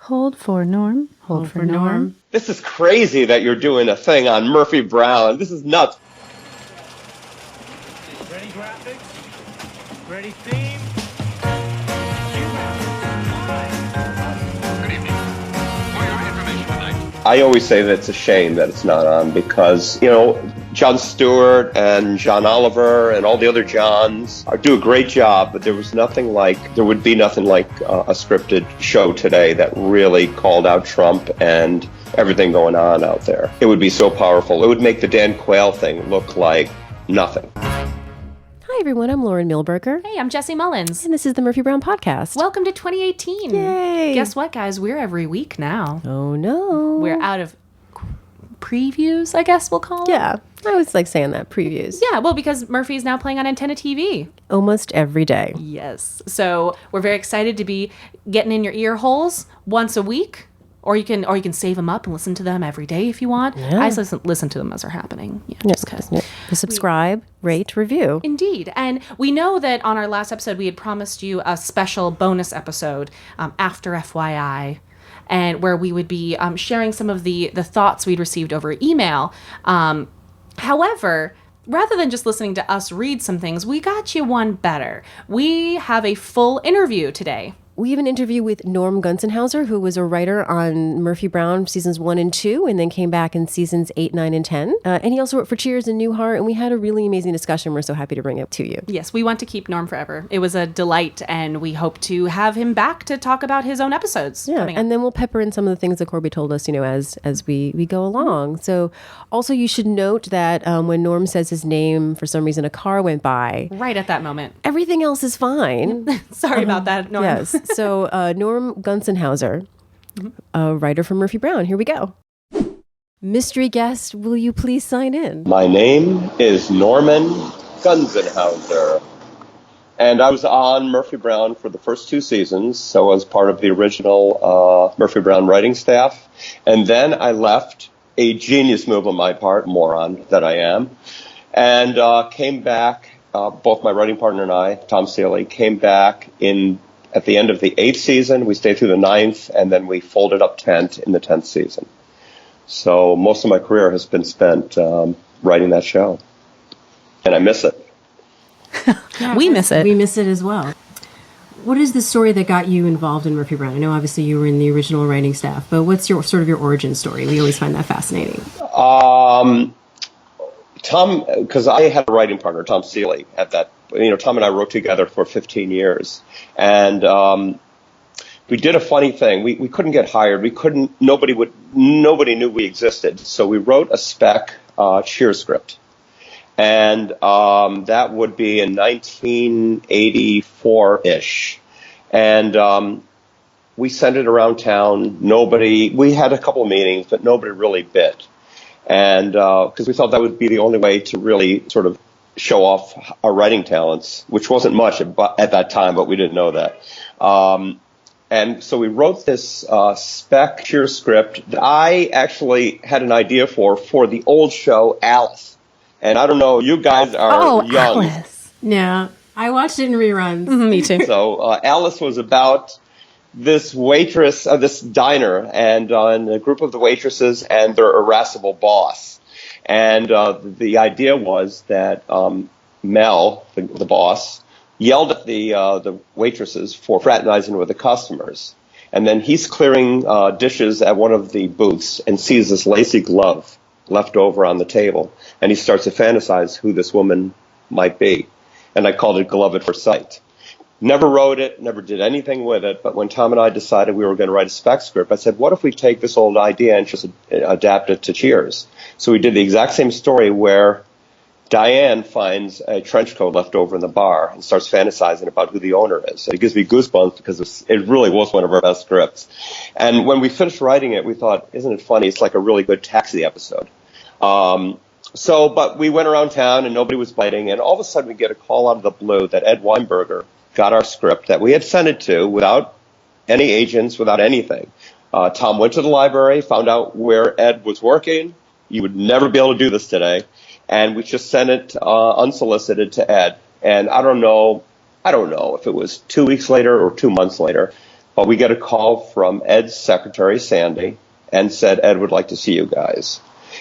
Hold for Norm. Hold for Norm. This is crazy that you're doing a thing on Murphy Brown. This is nuts. Ready graphics? Ready theme? Good evening. For your information tonight. I always say that it's a shame that it's not on because, Jon Stewart and John Oliver and all the other Johns do a great job, but there would be nothing like a scripted show today that really called out Trump and everything going on out there. It would be so powerful. It would make the Dan Quayle thing look like nothing. Hi, everyone. I'm Lauren Milberger. Hey, I'm Jessie Mullins. And this is the Murphy Brown Podcast. Welcome to 2018. Yay. Guess what, guys? We're every week now. Oh, no. We're out of previews, I guess we'll call it. Yeah. I always like saying that, previews. Yeah, well, because Murphy's now playing on Antenna TV. Almost every day. Yes. So we're very excited to be getting in your ear holes once a week. Or you can save them up and listen to them every day if you want. Yeah. I just listen to them as they're happening. Yeah, just because. Yeah. Subscribe, rate, review. Indeed. And we know that on our last episode, we had promised you a special bonus episode after FYI, and where we would be sharing some of the thoughts we'd received over email. However, rather than just listening to us read some things, we got you one better. We have a full interview today. We have an interview with Norm Gunzenhauser, who was a writer on Murphy Brown seasons 1 and 2, and then came back in seasons 8, 9, and 10. And he also wrote for Cheers and Newhart, and we had a really amazing discussion. We're so happy to bring it to you. Yes, we want to keep Norm forever. It was a delight, and we hope to have him back to talk about his own episodes. Yeah, and then we'll pepper in some of the things that Corby told us, as we go along. So also you should note that when Norm says his name, for some reason a car went by. Right at that moment. Everything else is fine. Sorry about that, Norm. Yes. So Norm Gunzenhauser, a writer from Murphy Brown. Here we go. Mystery guest, will you please sign in? My name is Norman Gunzenhauser, and I was on Murphy Brown for the first 2 seasons, so I was part of the original Murphy Brown writing staff, and then I left, a genius move on my part, moron that I am, and came back, both my writing partner and I, Tom Seeley, came back at the end of the 8th season. We stayed through the 9th, and then we folded up tent in the 10th season. So most of my career has been spent writing that show, and I miss it. Yeah, we miss it. We miss it as well. What is the story that got you involved in Murphy Brown? I know obviously you were in the original writing staff, but what's your origin story? We always find that fascinating. Tom, because I had a writing partner, Tom Seeley, at that. Tom and I wrote together for 15 years, and we did a funny thing. We couldn't get hired. Nobody knew we existed. So we wrote a spec Cheers script, and that would be in 1984-ish, and we sent it around town. We had a couple of meetings, but nobody really bit. And because we thought that would be the only way to really sort of show off our writing talents, which wasn't much at that time, but we didn't know that. And so we wrote this spec Cheers script that I actually had an idea for the old show Alice. And I don't know, you guys are young. Alice. Yeah, I watched it in reruns. Me too. So Alice was about this waitress, this diner, and a group of the waitresses and their irascible boss. And the idea was that Mel, the boss, yelled at the waitresses for fraternizing with the customers. And then he's clearing dishes at one of the booths and sees this lacy glove left over on the table. And he starts to fantasize who this woman might be. And I called it Glove at First Sight. Never wrote it, never did anything with it, but when Tom and I decided we were going to write a spec script, I said, what if we take this old idea and just adapt it to Cheers? So we did the exact same story where Diane finds a trench coat left over in the bar and starts fantasizing about who the owner is. It gives me goosebumps because it really was one of our best scripts. And when we finished writing it, we thought, isn't it funny? It's like a really good Taxi episode. But we went around town and nobody was biting, and all of a sudden we get a call out of the blue that Ed Weinberger got our script that we had sent it to without any agents, without anything. Tom went to the library, found out where Ed was working. You would never be able to do this today. And we just sent it unsolicited to Ed. And I don't know if it was 2 weeks later or 2 months later, Well, we get a call from Ed's secretary, Sandy, and said Ed would like to see you guys.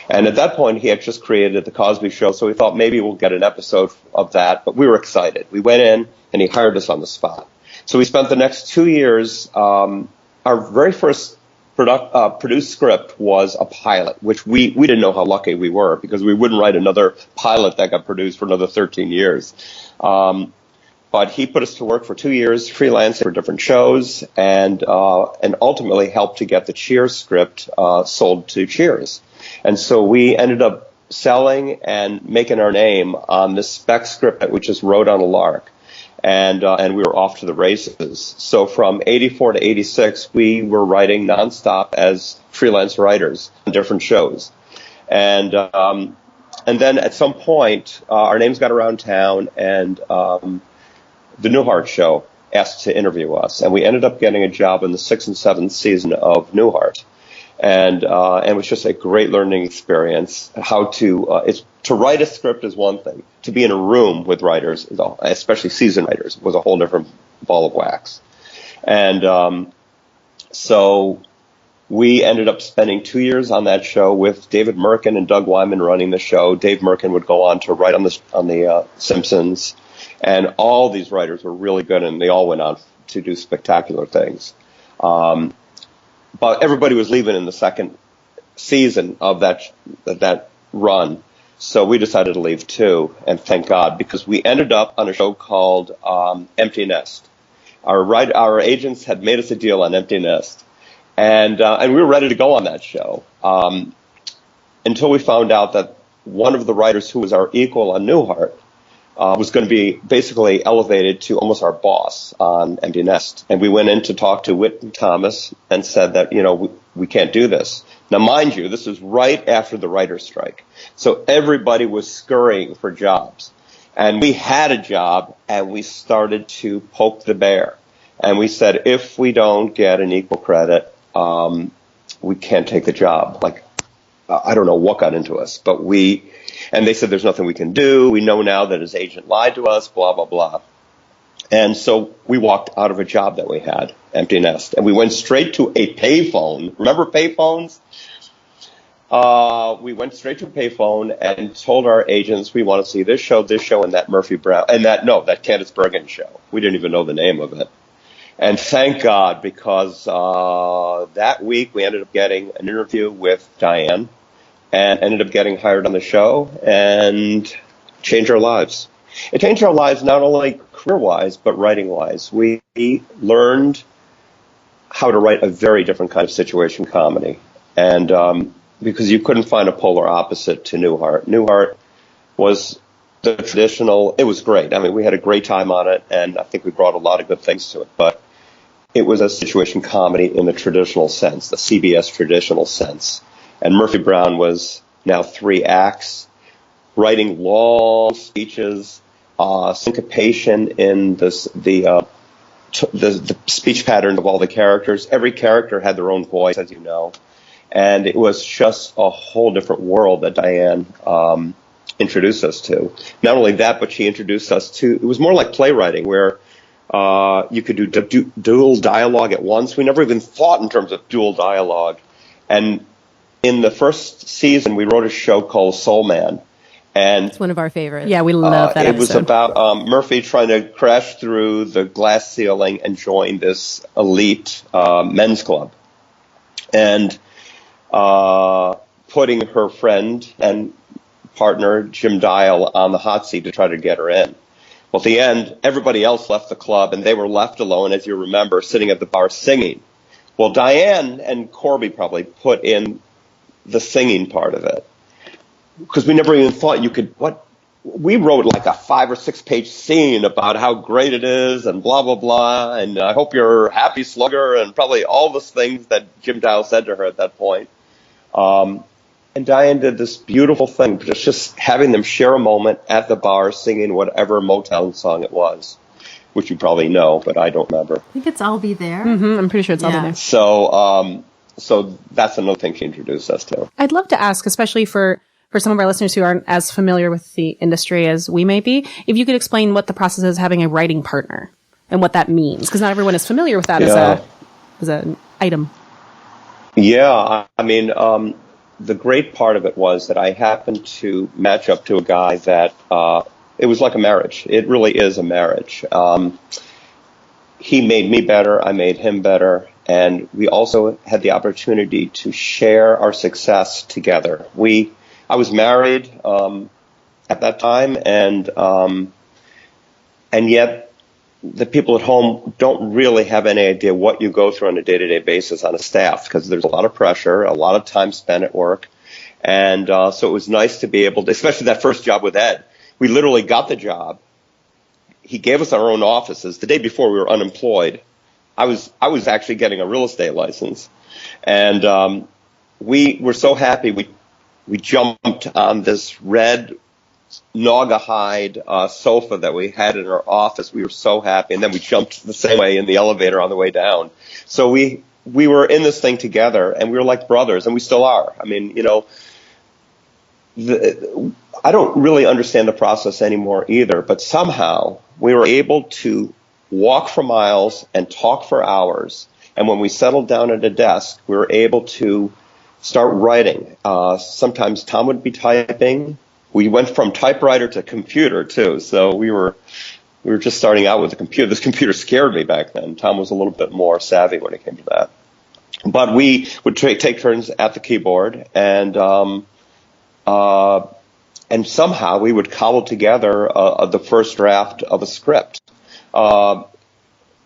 And at that point, he had just created The Cosby Show, so we thought maybe we'll get an episode of that. But we were excited. We went in, and he hired us on the spot. So we spent the next 2 years. Our very first produced script was a pilot, which we didn't know how lucky we were because we wouldn't write another pilot that got produced for another 13 years. But he put us to work for 2 years, freelancing for different shows, and ultimately helped to get the Cheers script sold to Cheers. And so we ended up selling and making our name on this spec script that we just wrote on a lark. And we were off to the races. So from 84 to 86, we were writing nonstop as freelance writers on different shows. And then at some point, our names got around town, and the Newhart Show asked to interview us. And we ended up getting a job in the 6th and 7th season of Newhart. And it was just a great learning experience. How to write a script is one thing. To be in a room with writers, especially seasoned writers, was a whole different ball of wax. And so we ended up spending 2 years on that show with David Merkin and Doug Wyman running the show. Dave Merkin would go on to write on the Simpsons, and all these writers were really good, and they all went on to do spectacular things. But everybody was leaving in the second season of that run. So we decided to leave too, and thank God, because we ended up on a show called Empty Nest. Our agents had made us a deal on Empty Nest, and we were ready to go on that show until we found out that one of the writers who was our equal on Newhart was going to be basically elevated to almost our boss on Empty Nest. And we went in to talk to Whit Thomas and said that, we can't do this. Now, mind you, this was right after the writer's strike. So everybody was scurrying for jobs. And we had a job, and we started to poke the bear. And we said, if we don't get an equal credit, we can't take the job. I don't know what got into us, and they said, there's nothing we can do. We know now that his agent lied to us, blah, blah, blah. And so we walked out of a job that we had, Empty Nest, and we went straight to a payphone. Remember payphones? We went straight to a payphone and told our agents, we want to see this show, and that Murphy Brown, and that Candace Bergen show. We didn't even know the name of it. And thank God, because that week we ended up getting an interview with Diane, and ended up getting hired on the show and changed our lives. It changed our lives not only career-wise, but writing-wise. We learned how to write a very different kind of situation comedy. And because you couldn't find a polar opposite to Newhart. Newhart was the traditional, it was great. I mean, we had a great time on it, and I think we brought a lot of good things to it. But it was a situation comedy in the traditional sense, the CBS traditional sense. And Murphy Brown was now 3 acts, writing long speeches, syncopation in the speech pattern of all the characters. Every character had their own voice, as you know. And it was just a whole different world that Diane introduced us to. Not only that, but she introduced us to, it was more like playwriting, where you could do dual dialogue at once. We never even thought in terms of dual dialogue. And in the first season, we wrote a show called Soul Man. And it's one of our favorites. Yeah, we love that episode. It was about Murphy trying to crash through the glass ceiling and join this elite men's club. And putting her friend and partner, Jim Dial, on the hot seat to try to get her in. Well, at the end, everybody else left the club, and they were left alone, as you remember, sitting at the bar singing. Well, Diane and Corby probably put in the singing part of it, because we never even thought you could, we wrote like a 5 or 6 page scene about how great it is and blah, blah, blah, and I hope you're happy, slugger, and probably all those things that Jim Dial said to her at that point. And Diane did this beautiful thing, just having them share a moment at the bar singing whatever Motown song it was, which you probably know, but I don't remember. I think it's I'll Be There. Mm-hmm, I'm pretty sure it's I'll Be There. So that's another thing she introduced us to. I'd love to ask, especially for some of our listeners who aren't as familiar with the industry as we may be, if you could explain what the process is having a writing partner and what that means, because not everyone is familiar with that an item? Yeah, I mean, the great part of it was that I happened to match up to a guy that it was like a marriage. It really is a marriage. He made me better. I made him better. And we also had the opportunity to share our success together. I was married at that time, and yet the people at home don't really have any idea what you go through on a day-to-day basis on a staff, because there's a lot of pressure, a lot of time spent at work. And so it was nice to be able to, especially that first job with Ed, we literally got the job. He gave us our own offices. The day before we were unemployed. I was actually getting a real estate license. And we were so happy. We jumped on this red Naugahyde sofa that we had in our office. We were so happy. And then we jumped the same way in the elevator on the way down. So we were in this thing together, and we were like brothers, and we still are. I mean, I don't really understand the process anymore either, but somehow we were able to walk for miles and talk for hours. And when we settled down at a desk, we were able to start writing. Sometimes Tom would be typing. We went from typewriter to computer too. So we were just starting out with the computer. This computer scared me back then. Tom was a little bit more savvy when it came to that. But we would take turns at the keyboard, and somehow we would cobble together the first draft of a script.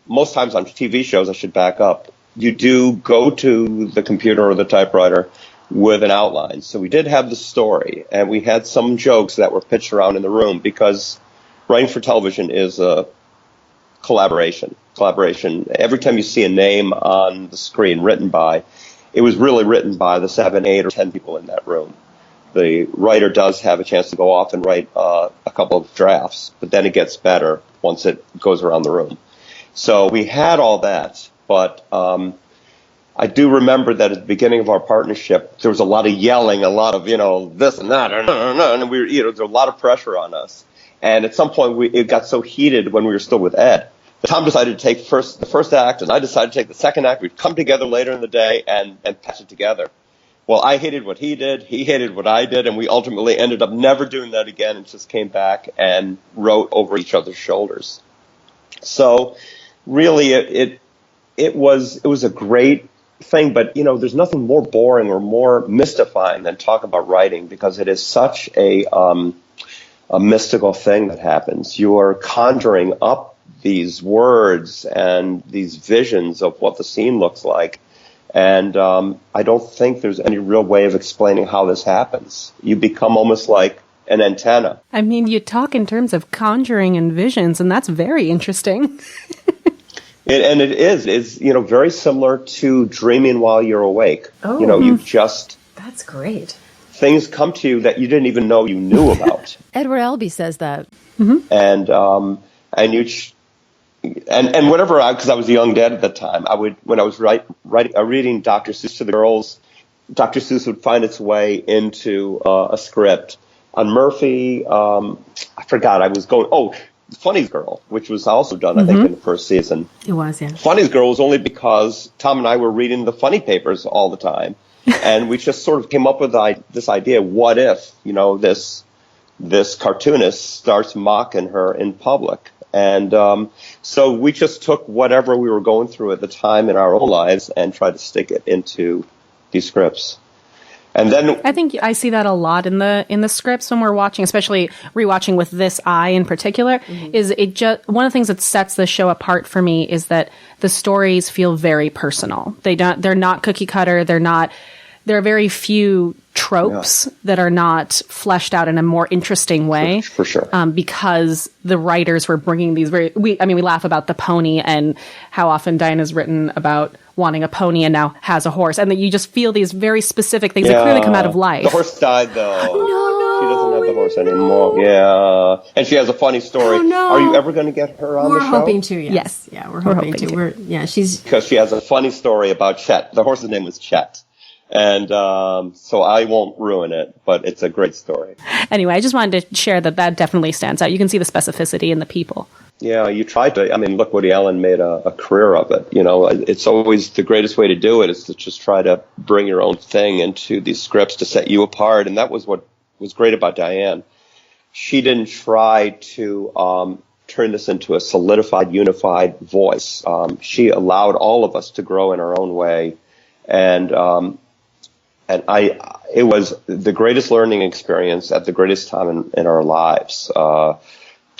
Most times on TV shows, I should back up, you do go to the computer or the typewriter with an outline. So we did have the story, and we had some jokes that were pitched around in the room, because writing for television is a collaboration. Every time you see a name on the screen written by, it was really written by the 7, 8, or 10 people in that room. The writer does have a chance to go off and write a couple of drafts, but then it gets better once it goes around the room. So we had all that, but I do remember that at the beginning of our partnership, there was a lot of yelling, a lot of, this and that, and we were, there was a lot of pressure on us. And at some point, it got so heated when we were still with Ed. Tom decided to take the first act, and I decided to take the second act. We'd come together later in the day and patch it together. Well, I hated what he did, he hated what I did, and we ultimately ended up never doing that again, and just came back and wrote over each other's shoulders. So really it was a great thing, but there's nothing more boring or more mystifying than talk about writing, because it is such a mystical thing that happens. You're conjuring up these words and these visions of what the scene looks like. And I don't think there's any real way of explaining how this happens. You become almost like an antenna. I mean, you talk in terms of conjuring and visions, and that's very interesting. And it is. It's, very similar to dreaming while you're awake. Oh. You just... That's great. Things come to you that you didn't even know you knew about. Edward Albee says that. Mm-hmm. And you... And whatever, because I was a young dad at the time, when I was reading Dr. Seuss to the girls, Dr. Seuss would find its way into a script. On Murphy, I forgot, I was going, Funny's Girl, which was also done, I think, in the first season. It was, yeah. Funny's Girl was only because Tom and I were reading the funny papers all the time, and we just sort of came up with this idea, what if, this cartoonist starts mocking her in public? And so we just took whatever we were going through at the time in our own lives and tried to stick it into these scripts. And then I think I see that a lot in the scripts when we're watching, especially rewatching with this eye in particular. Is it just one of the things that sets the show apart for me is that the stories feel very personal. They're not cookie cutter. There are very few tropes that are not fleshed out in a more interesting way. For sure. Because the writers were bringing these we laugh about the pony and how often Diana's written about wanting a pony and now has a horse. And that you just feel these very specific things that clearly come out of life. The horse died, though. No. She doesn't have the horse anymore. Yeah. And she has a funny story. Oh, no. Are you ever going to get her on the show? We're hoping to, yes. Yes. Yeah, we're hoping to. She's... Because she has a funny story about Chet. The horse's name was Chet. And so I won't ruin it, but it's a great story. Anyway, I just wanted to share that definitely stands out. You can see the specificity in the people. Yeah, you try to. I mean, look, Woody Allen made a career of it. You know, it's always the greatest way to do it is to just try to bring your own thing into these scripts to set you apart. And that was what was great about Diane. She didn't try to turn this into a solidified, unified voice. She allowed all of us to grow in our own way. And it was the greatest learning experience at the greatest time in our lives.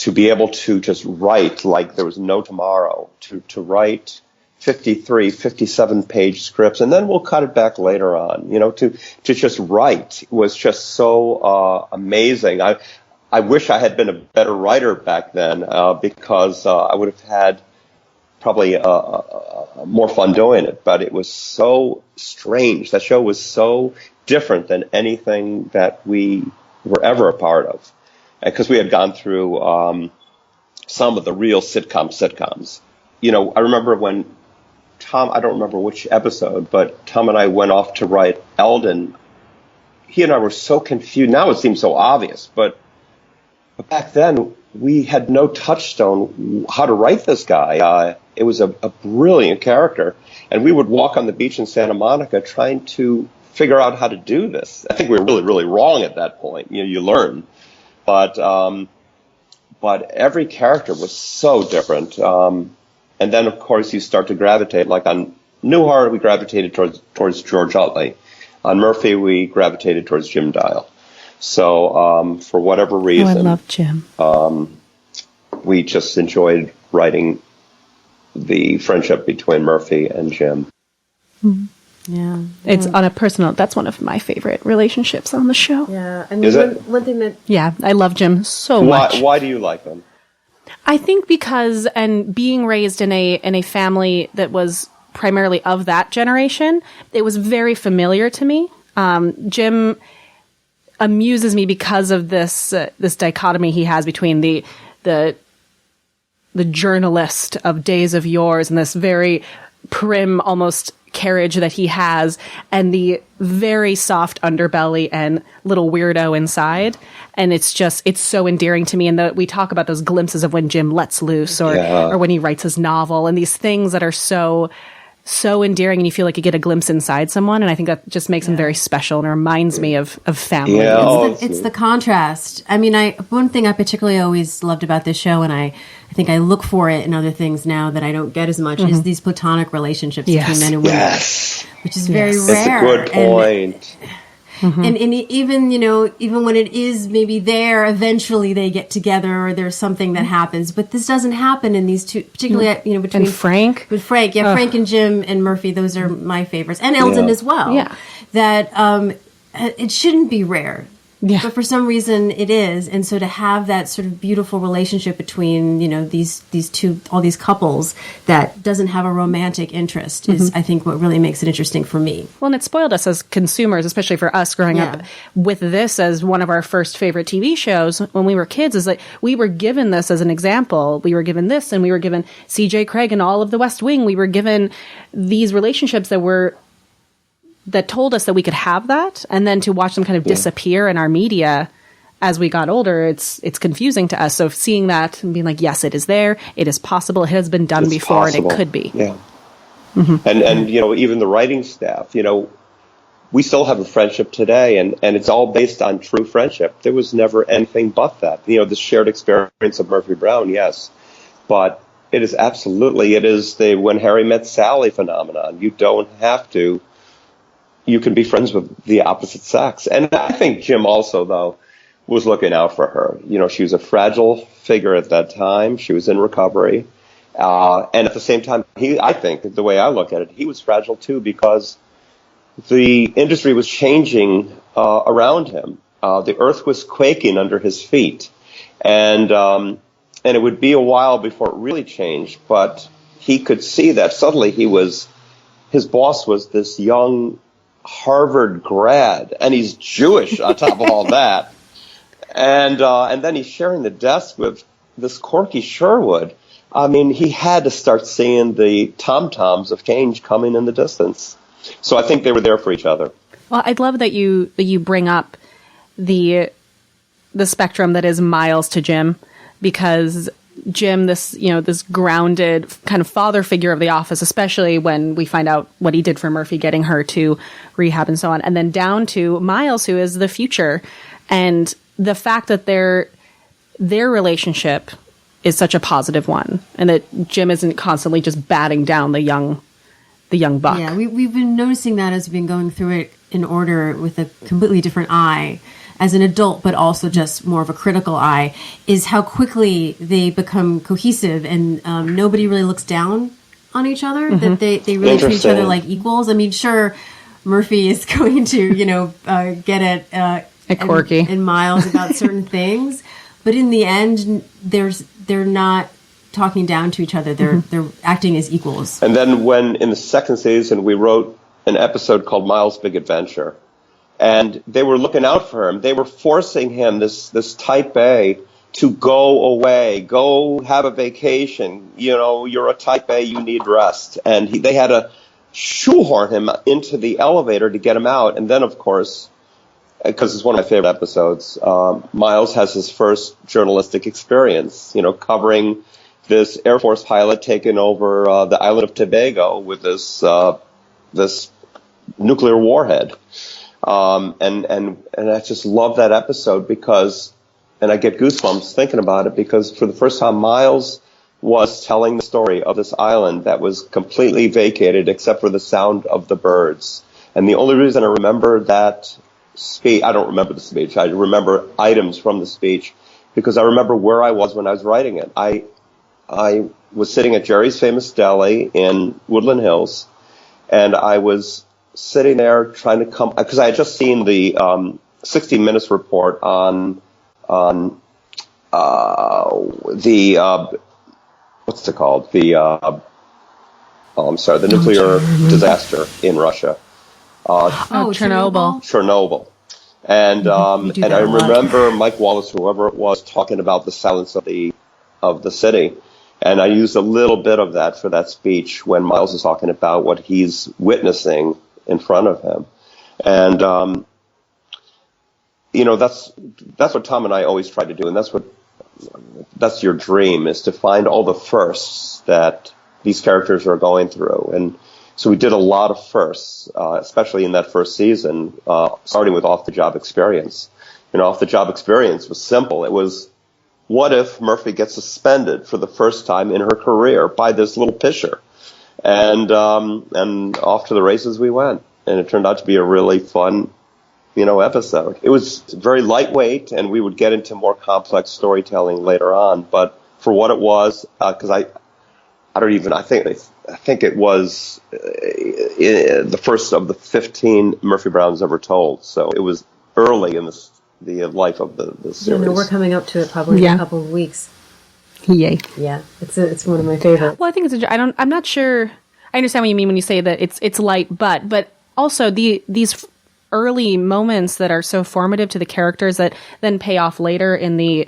To be able to just write like there was no tomorrow, to write 53, 57-page scripts, and then we'll cut it back later on. You know, to just write was just so amazing. I wish I had been a better writer back then because I would have had probably more fun doing it. But it was so strange. That show was so different than anything that we were ever a part of. Because we had gone through some of the real sitcoms. You know, I remember when Tom, I don't remember which episode, but Tom and I went off to write Eldon. He and I were so confused. Now it seems so obvious, but back then we had no touchstone how to write this guy. It was a brilliant character, and we would walk on the beach in Santa Monica trying to figure out how to do this. I think we were really, really wrong at that point. You know, you learn. But every character was so different. And then, of course, you start to gravitate. Like on Newhart, we gravitated towards George Utley. On Murphy, we gravitated towards Jim Dial. So for whatever reason, I love Jim. We just enjoyed writing the friendship between Murphy and Jim. Mm-hmm. Yeah. It's on a personal, that's one of my favorite relationships on the show. Yeah. I mean, Is it? one thing that... Yeah, I love Jim so much. Why do you like them? I think because, and being raised in a family that was primarily of that generation, it was very familiar to me. Jim amuses me because of this dichotomy he has between the journalist of days of yours and this very prim, almost carriage that he has, and the very soft underbelly and little weirdo inside. And it's so endearing to me. And we talk about those glimpses of when Jim lets loose or when he writes his novel, and these things that are so endearing, and you feel like you get a glimpse inside someone. And I think that just makes him very special and reminds me of family. Yeah, It's the contrast. I mean, one thing I particularly always loved about this show, and I think I look for it in other things now that I don't get as much, is these platonic relationships between men and women, which is very rare. It's a good point. And even, you know, even when it is maybe there, eventually they get together or there's something that happens. But this doesn't happen in these two, particularly, you know, between And Frank. With Frank, Frank and Jim and Murphy, those are my favorites. And Eldon as well. Yeah. That it shouldn't be rare. Yeah. But for some reason it is. And so to have that sort of beautiful relationship between, you know, these two, all these couples that doesn't have a romantic interest is, I think, what really makes it interesting for me. Well, and it spoiled us as consumers, especially for us growing up with this as one of our first favorite TV shows when we were kids, is like we were given this as an example. We were given this, and we were given C.J. Craig and all of the West Wing. We were given these relationships that told us that we could have that, and then to watch them kind of disappear in our media as we got older, it's confusing to us. So seeing that and being like, yes, it is there, it is possible, it has been done before, possible. and it could be. Yeah. And you know, even the writing staff, you know, we still have a friendship today, and it's all based on true friendship. There was never anything but that. You know, the shared experience of Murphy Brown, yes, but it is the When Harry Met Sally phenomenon. You don't have to. You can be friends with the opposite sex. And I think Jim also, though, was looking out for her. You know, she was a fragile figure at that time. She was in recovery. And at the same time, I think, the way I look at it, he was fragile, too, because the industry was changing around him. The earth was quaking under his feet. And it would be a while before it really changed. But he could see that. Suddenly his boss was this young Harvard grad, and he's Jewish on top of all that. And then he's sharing the desk with this Corky Sherwood. I mean, he had to start seeing the tom-toms of change coming in the distance. So I think they were there for each other. Well, I'd love that you bring up the spectrum that is Miles to Jim, because Jim this, this grounded kind of father figure of the office, especially when we find out what he did for Murphy, getting her to rehab and so on. And then down to Miles, who is the future. And the fact that their relationship is such a positive one, and that Jim isn't constantly just batting down the young buck. Yeah, we've been noticing that as we've been going through it in order with a completely different eye as an adult, but also just more of a critical eye, is how quickly they become cohesive and nobody really looks down on each other, that they really treat each other like equals. I mean, sure, Murphy is going to, get at Corky and Miles about certain things, but in the end, they're not talking down to each other. They're acting as equals. And then when in the second season we wrote an episode called Miles' Big Adventure, and they were looking out for him. They were forcing him, this type A, to go away, go have a vacation. You're a type A, you need rest. And they had to shoehorn him into the elevator to get him out. And then, of course, because it's one of my favorite episodes, Miles has his first journalistic experience, covering this Air Force pilot taking over the island of Tobago with this nuclear warhead. And I just love that episode because, and I get goosebumps thinking about it, because for the first time Miles was telling the story of this island that was completely vacated except for the sound of the birds. And the only reason I remember that speech, I don't remember the speech, I remember items from the speech, because I remember where I was when I was writing it. I was sitting at Jerry's Famous Deli in Woodland Hills, and I was sitting there trying to come, because I had just seen the 60 Minutes report on the what's it called? The nuclear disaster in Russia. Chernobyl. And I remember Mike Wallace, whoever it was, talking about the silence of the city. And I used a little bit of that for that speech when Miles is talking about what he's witnessing in front of him. And, that's what Tom and I always try to do. And that's your dream, is to find all the firsts that these characters are going through. And so we did a lot of firsts, especially in that first season, starting with Off the Job Experience. Off the Job Experience was simple. It was, what if Murphy gets suspended for the first time in her career by this little pisher? And off to the races we went. And it turned out to be a really fun, episode. It was very lightweight, and we would get into more complex storytelling later on. But for what it was, because I think it was the first of the 15 Murphy Browns ever told. So it was early in the life of the series. We're coming up to it probably in a couple of weeks. Yay! Yeah, it's one of my favorites. Well, I think I'm not sure. I understand what you mean when you say that it's light, but also these early moments that are so formative to the characters that then pay off later in the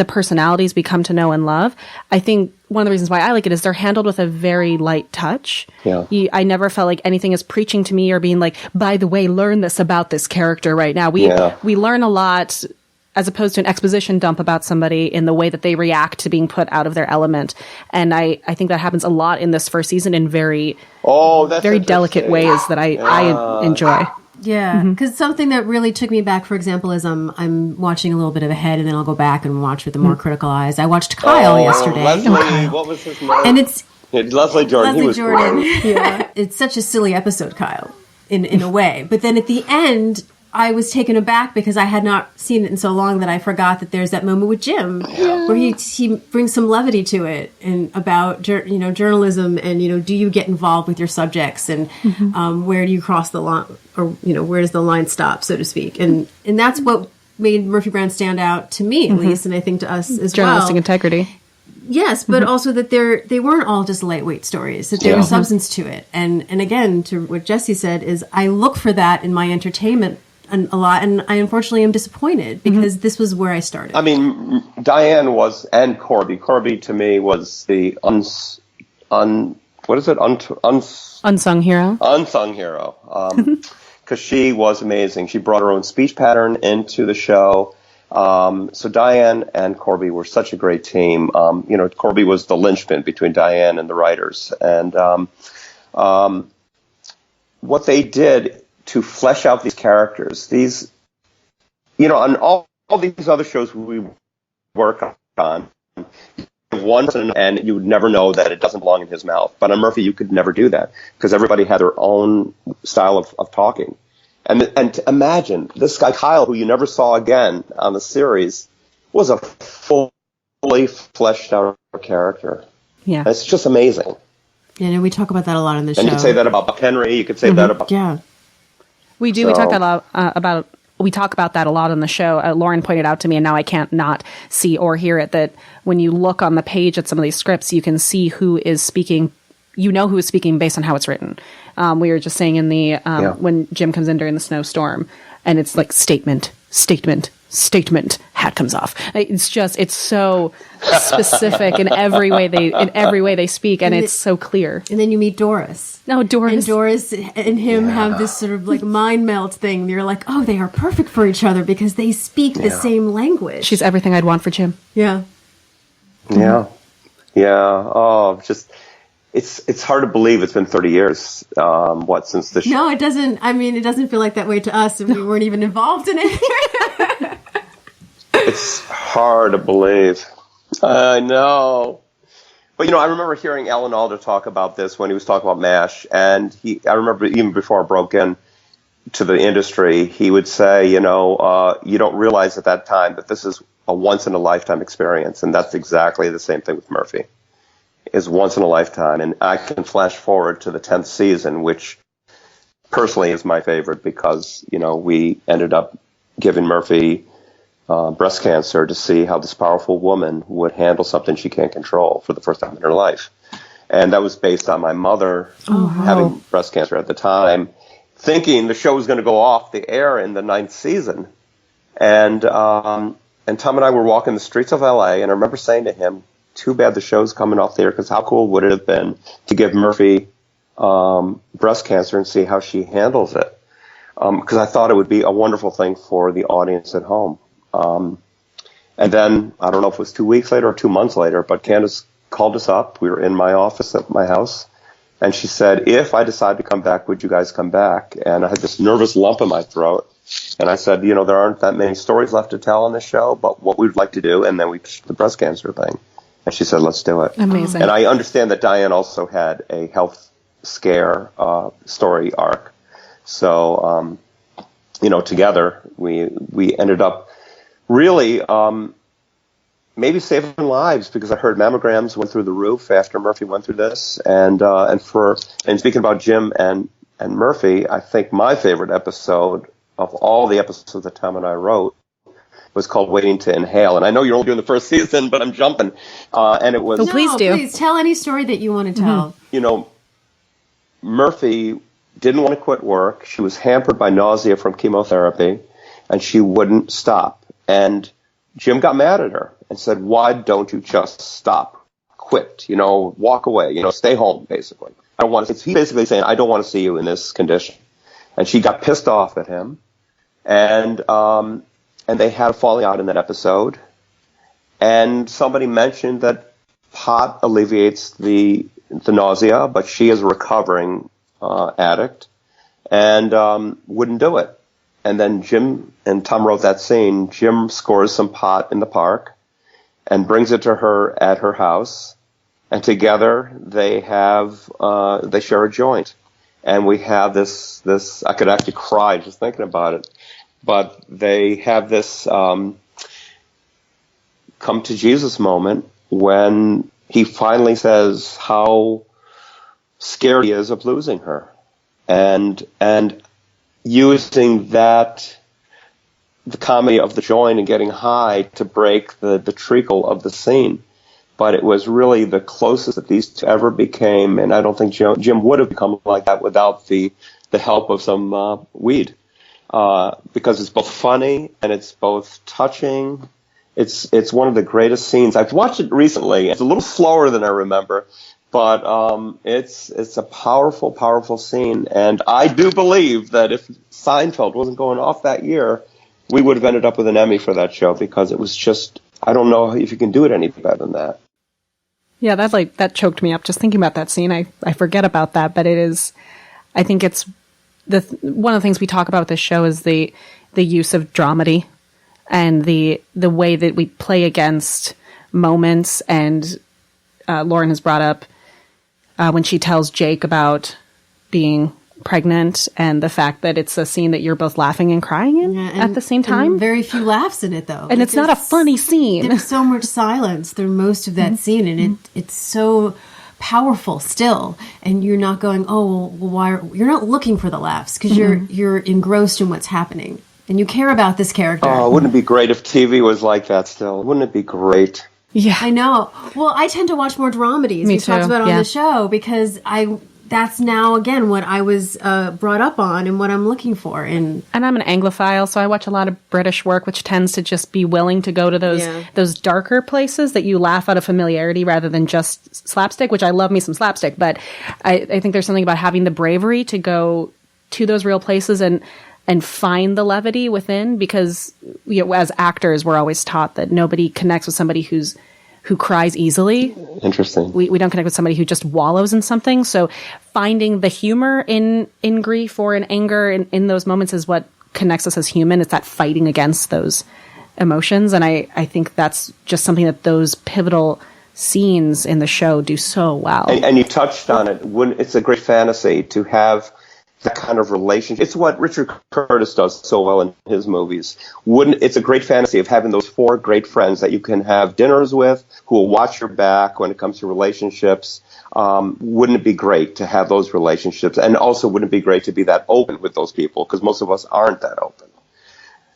personalities we come to know and love. I think one of the reasons why I like it is they're handled with a very light touch. Yeah. I never felt like anything is preaching to me or being like, by the way, learn this about this character right now. We learn a lot, as opposed to an exposition dump about somebody in the way that they react to being put out of their element. And I think that happens a lot in this first season in very delicate ways that I enjoy. Yeah, because something that really took me back, for example, is I'm watching a little bit of Ahead, and then I'll go back and watch with the more critical eyes. I watched Kyle yesterday. Leslie, what was his name? And it's Leslie Jordan. Leslie He was Jordan. great. Yeah, it's such a silly episode, Kyle, in a way. But then at the end, I was taken aback because I had not seen it in so long that I forgot that there's that moment with Jim where he brings some levity to it, and about journalism, and do you get involved with your subjects, and where do you cross the line, or where does the line stop, so to speak, and that's what made Murphy Brown stand out to me, at least, and I think to us as journalistic well. integrity. Yes, but also that they weren't all just lightweight stories, that there was substance to it, and again, to what Jesse said, is I look for that in my entertainment a lot, and I unfortunately am disappointed because this was where I started. I mean, Diane was, and Corby. Corby to me was the unsung hero. Unsung hero, because she was amazing. She brought her own speech pattern into the show, So Diane and Corby were such a great team. Corby was the linchpin between Diane and the writers. And what they did to flesh out these characters, on all these other shows we work on, one person, and you would never know that it doesn't belong in his mouth. But on Murphy, you could never do that because everybody had their own style of talking. And to imagine this guy Kyle, who you never saw again on the series, was a fully fleshed out character. Yeah, and it's just amazing. Yeah, and we talk about that a lot in the show. And you could say that about Buck Henry. You could say that about we do. So, we talk a lot about. We talk about that a lot on the show. Lauren pointed out to me, and now I can't not see or hear it, that when you look on the page at some of these scripts, you can see who is speaking. You know who is speaking based on how it's written. We were just saying in the when Jim comes in during the snowstorm, and it's like statement, hat comes off. It's so specific in every way they speak, and it's so clear. And then you meet Doris. No, Doris. And Doris and him have this sort of like mind melt thing. You're like, oh, they are perfect for each other because they speak the same language. She's everything I'd want for Jim. Yeah. Yeah. Oh, just it's hard to believe it's been 30 years. Since the show? No, it doesn't. I mean, it doesn't feel like that way to us, and we weren't even involved in it. It's hard to believe. I know. But, I remember hearing Alan Alda talk about this when he was talking about MASH. And I remember even before I broke in to the industry, he would say, you don't realize at that time that this is a once-in-a-lifetime experience. And that's exactly the same thing with Murphy. Is once in a lifetime. And I can flash forward to the 10th season, which personally is my favorite because, we ended up giving Murphy breast cancer to see how this powerful woman would handle something she can't control for the first time in her life. And that was based on my mother having breast cancer at the time, thinking the show was going to go off the air in the 9th season. And Tom and I were walking the streets of LA, and I remember saying to him, too bad the show's coming off the air, because how cool would it have been to give Murphy breast cancer and see how she handles it? Because I thought it would be a wonderful thing for the audience at home. And then, I don't know if it was 2 weeks later or 2 months later, but Candace called us up. We were in my office at my house, and she said, if I decide to come back, would you guys come back? And I had this nervous lump in my throat. And I said, there aren't that many stories left to tell on this show, but what we'd like to do, and then we the breast cancer thing. And she said, let's do it. Amazing. And I understand that Diane also had a health scare story arc. So, together we ended up really maybe saving lives, because I heard mammograms went through the roof after Murphy went through this. And speaking about Jim and Murphy, I think my favorite episode of all the episodes that Tom and I wrote was called Waiting to Inhale. And I know you're only doing the first season, but I'm jumping. And it was... Oh, please do. Please tell any story that you want to tell. Murphy didn't want to quit work. She was hampered by nausea from chemotherapy, and she wouldn't stop. And Jim got mad at her and said, why don't you just stop? Quit, walk away, stay home, basically. I don't want to... He's basically saying, I don't want to see you in this condition. And she got pissed off at him. And they had a falling out in that episode. And somebody mentioned that pot alleviates the nausea, but she is a recovering addict and wouldn't do it. And then Jim and Tom wrote that scene. Jim scores some pot in the park and brings it to her at her house. And together they share a joint. And we have this, I could actually cry just thinking about it. But they have this come to Jesus moment when he finally says how scared he is of losing her, and using that, the comedy of the joint and getting high to break the treacle of the scene. But it was really the closest that these two ever became, and I don't think Jim would have become like that without the help of some weed. Because it's both funny and it's both touching. It's one of the greatest scenes. I've watched it recently. It's a little slower than I remember, but it's a powerful, powerful scene. And I do believe that if Seinfeld wasn't going off that year, we would have ended up with an Emmy for that show because it was just, I don't know if you can do it any better than that. Yeah, that choked me up just thinking about that scene. I forget about that, but it is, I think it's one of the things we talk about with this show is the use of dramedy and the way that we play against moments. And Lauren has brought up when she tells Jake about being pregnant and the fact that it's a scene that you're both laughing and crying in at the same time. And very few laughs in it, though. And it's not a funny scene. There's so much silence through most of that scene, and it's so powerful still. And you're not going, oh, well, why? You're not looking for the laughs because you're engrossed in what's happening, and you care about this character. Oh, wouldn't it be great if TV was like that still? Wouldn't it be great? Yeah, I know. Well, I tend to watch more dramedies. We talked about on the show because that's now, again, what I was brought up on and what I'm looking for. And I'm an Anglophile, so I watch a lot of British work, which tends to just be willing to go to those darker places that you laugh out of familiarity rather than just slapstick, which I love me some slapstick. But I think there's something about having the bravery to go to those real places and find the levity within, because as actors, we're always taught that nobody connects with somebody who cries easily. Interesting. We don't connect with somebody who just wallows in something. So finding the humor in grief or in anger in those moments is what connects us as human. It's that fighting against those emotions. And I think that's just something that those pivotal scenes in the show do so well. And you touched on it. It's a great fantasy to have that kind of relationship. It's what Richard Curtis does so well in his movies. It's a great fantasy of having those four great friends that you can have dinners with, who will watch your back when it comes to relationships. Wouldn't it be great to have those relationships? And also, wouldn't it be great to be that open with those people? Because most of us aren't that open.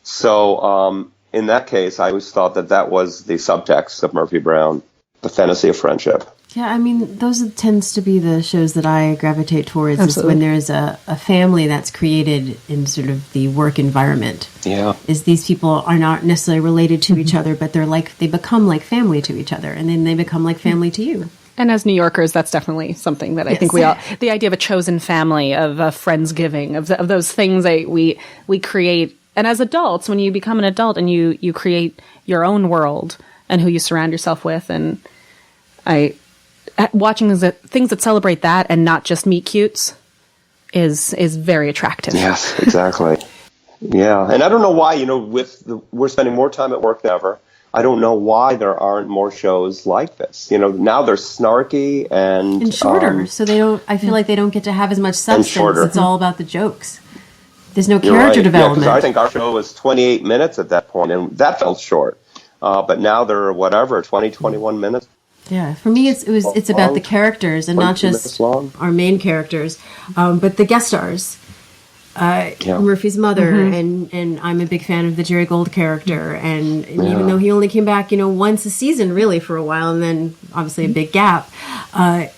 So in that case, I always thought that was the subtext of Murphy Brown, the fantasy of friendship. yeah, I mean, those tends to be the shows that I gravitate towards. Is Absolutely. when there's a family that's created in sort of the work environment. Yeah. Is these people are not necessarily related to each other, but they become like family to each other, and then they become like family to you. And as New Yorkers, that's definitely something that I think we all, the idea of a chosen family, of a Friendsgiving, of those things that we create. And as adults, when you become an adult and you create your own world and who you surround yourself with, and watching things that celebrate that and not just meet cutes is very attractive. Yes, exactly. Yeah, and I don't know why, we're spending more time at work than ever. I don't know why there aren't more shows like this. Now they're snarky and shorter, so they don't. I feel like they don't get to have as much substance. shorter. It's all about the jokes. There's no You're character right. development. Yeah, 'cause I think our show was 28 minutes at that point, and that felt short. But now they're 21 minutes. Yeah, for me, it's about the characters and not 22 minutes just long. our main characters, but the guest stars. Murphy's mother, and I'm a big fan of the Jerry Gold character. And even though he only came back, once a season, really, for a while, and then obviously a big gap,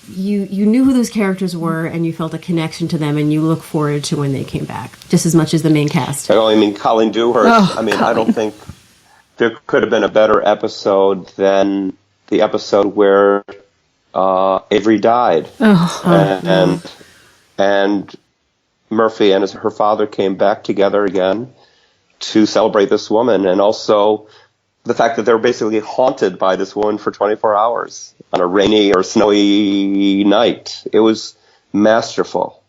you knew who those characters were, and you felt a connection to them, and you look forward to when they came back, just as much as the main cast. Colleen Dewhurst. Colleen. I don't think there could have been a better episode than the episode where Avery died, and Murphy and her father came back together again to celebrate this woman, and also the fact that they were basically haunted by this woman for 24 hours on a rainy or snowy night. It was masterful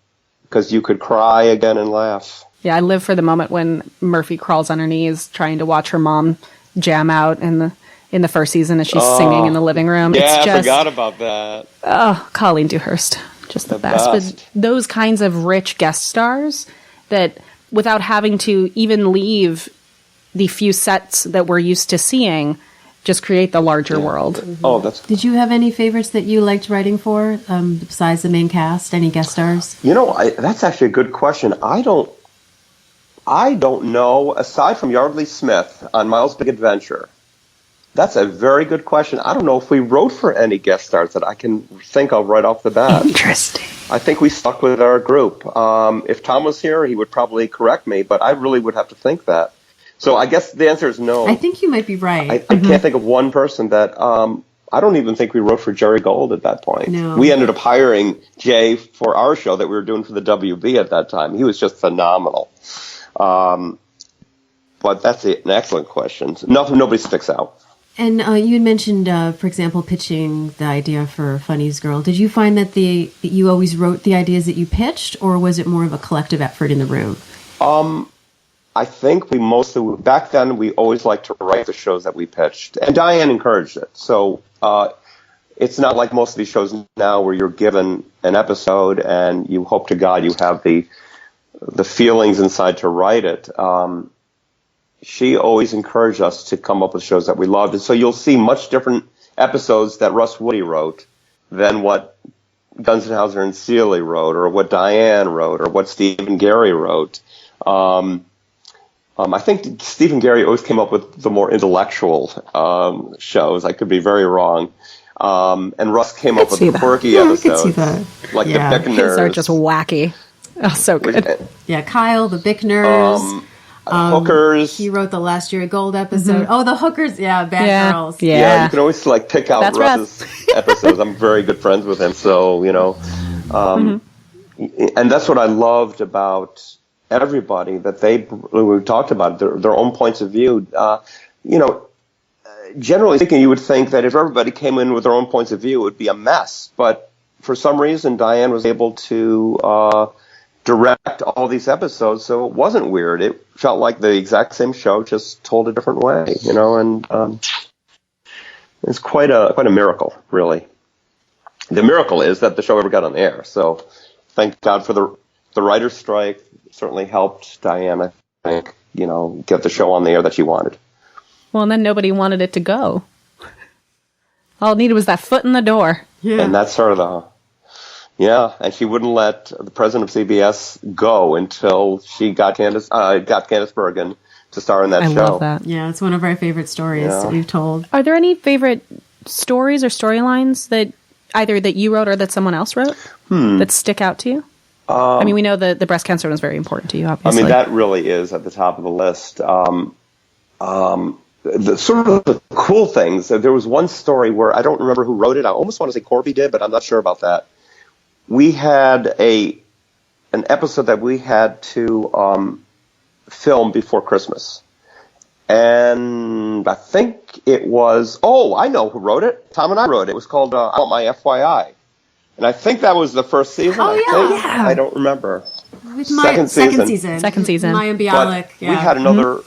because you could cry again and laugh. Yeah, I live for the moment when Murphy crawls on her knees trying to watch her mom jam out in the first season as she's singing in the living room. Yeah, I forgot about that. Oh, Colleen Dewhurst. Just the best. But those kinds of rich guest stars that, without having to even leave the few sets that we're used to seeing, just create the larger world. Oh, Did you have any favorites that you liked writing for, besides the main cast? Any guest stars? That's actually a good question. I don't know. Aside from Yardley Smith on Miles' Big Adventure, that's a very good question. I don't know if we wrote for any guest stars that I can think of right off the bat. Interesting. I think we stuck with our group. If Tom was here, he would probably correct me, but I really would have to think that. So I guess the answer is no. I think you might be right. I can't think of one person that I don't even think we wrote for Jerry Gold at that point. No. We ended up hiring Jay for our show that we were doing for the WB at that time. He was just phenomenal. but that's an excellent question. Nobody sticks out. And you had mentioned, for example, pitching the idea for Funny's Girl. Did you find that you always wrote the ideas that you pitched, or was it more of a collective effort in the room? I think back then, we always liked to write the shows that we pitched. And Diane encouraged it. So it's not like most of these shows now where you're given an episode and you hope to God you have the feelings inside to write it. She always encouraged us to come up with shows that we loved. And so you'll see much different episodes that Russ Woody wrote than what Gunzenhauser and Seeley wrote, or what Diane wrote, or what Stephen Gary wrote. I think Stephen Gary always came up with the more intellectual shows. I could be very wrong. And Russ came up with the quirky episodes, like the Bickners. His are just wacky. Oh, so good. Yeah, Kyle, the Bickners. Hookers. He wrote the Last Year Gold episode. Mm-hmm. Oh, the Hookers. Yeah, Bad Girls. Yeah, you can always pick out That's Russ's episodes. I'm very good friends with him, so and that's what I loved about everybody, that we talked about their own points of view. Generally speaking, you would think that if everybody came in with their own points of view, it would be a mess. But for some reason, Diane was able to direct all these episodes, so it wasn't weird. It felt like the exact same show, just told a different way, and it's quite a miracle, really. The miracle is that the show ever got on the air. So thank God for the writer's strike. Certainly helped Diane, I think, get the show on the air that she wanted. Well, and then nobody wanted it to go. All it needed was that foot in the door. Yeah. And that's sort of and she wouldn't let the president of CBS go until she got Candace Bergen to star in that show. I love that. Yeah, it's one of our favorite stories that we've told. Are there any favorite stories or storylines that either that you wrote or that someone else wrote that stick out to you? I mean, we know the breast cancer one was very important to you, obviously. I mean, that really is at the top of the list. The sort of the cool things, there was one story where I don't remember who wrote it. I almost want to say Corby did, but I'm not sure about that. We had an episode that we had to film before Christmas. And I think it was, I know who wrote it. Tom and I wrote it. It was called I Want My FYI. And I think that was the first season. I don't remember. Second season. Maya Bialik. We had another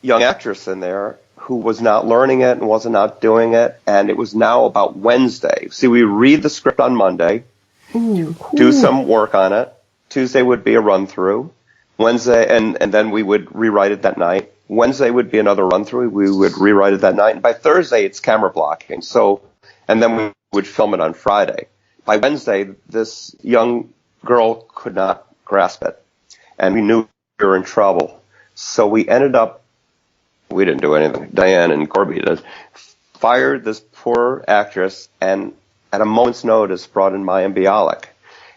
young actress in there who was not learning it and wasn't not doing it. And it was now about Wednesday. See, we read the script on Monday, do some work on it. Tuesday would be a run-through. Wednesday, and then we would rewrite it that night. Wednesday would be another run-through. We would rewrite it that night. And by Thursday, it's camera blocking. And then we would film it on Friday. By Wednesday, this young girl could not grasp it. And we knew we were in trouble. So we didn't do anything. Diane and Corby did. Fired this poor actress and at a moment's notice brought in Maya Bialik.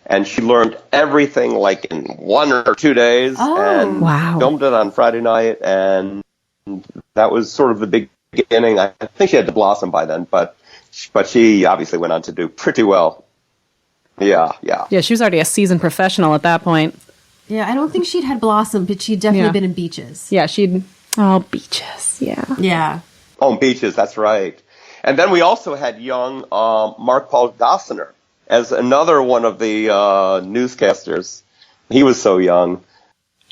And she learned everything in 1 or 2 days and filmed it on Friday night. And that was sort of the beginning. I think she had to blossom by then, but she obviously went on to do pretty well. Yeah. Yeah, she was already a seasoned professional at that point. Yeah, I don't think she'd had blossom, but she'd definitely been in Beaches. Yeah, Beaches, yeah. Yeah. Oh, Beaches, that's right. And then we also had young Mark Paul Gosselaar as another one of the newscasters. He was so young.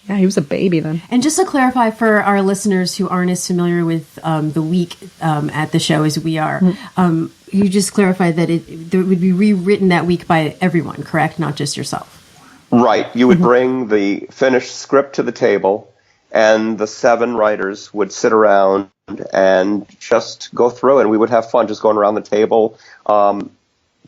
Yeah, he was a baby then. And just to clarify for our listeners who aren't as familiar with the week at the show as we are, you just clarified that it would be rewritten that week by everyone, correct? Not just yourself. Right. You would bring the finished script to the table, and the 7 writers would sit around and just go through it. And we would have fun just going around the table,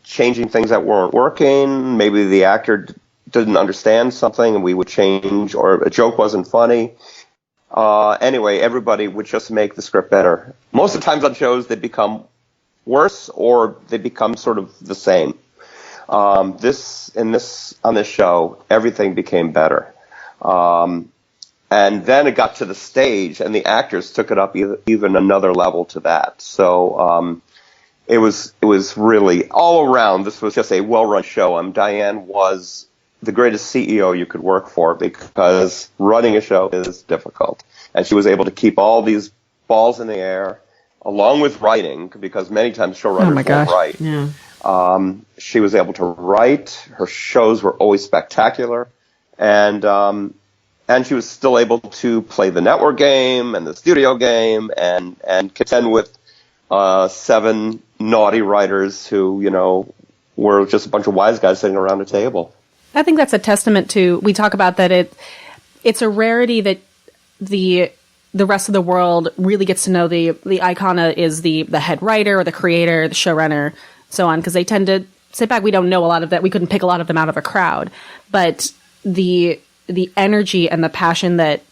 changing things that weren't working. Maybe the actor didn't understand something and we would change, or a joke wasn't funny. Anyway, everybody would just make the script better. Most of the times on shows, they become worse or they become sort of the same. On this show, everything became better. And then it got to the stage, and the actors took it up even another level to that. So it was really all around. This was just a well-run show. Diane was the greatest CEO you could work for, because running a show is difficult. And she was able to keep all these balls in the air, along with writing, because many times showrunners won't write. Yeah. She was able to write. Her shows were always spectacular. And she was still able to play the network game and the studio game and contend with 7 naughty writers who, were just a bunch of wise guys sitting around a table. I think that's a testament to, we talk about that it's a rarity that the rest of the world really gets to know the icon is the head writer or the creator, the showrunner, so on, because they tend to sit back. We don't know a lot of that. We couldn't pick a lot of them out of a crowd, but the energy and the passion that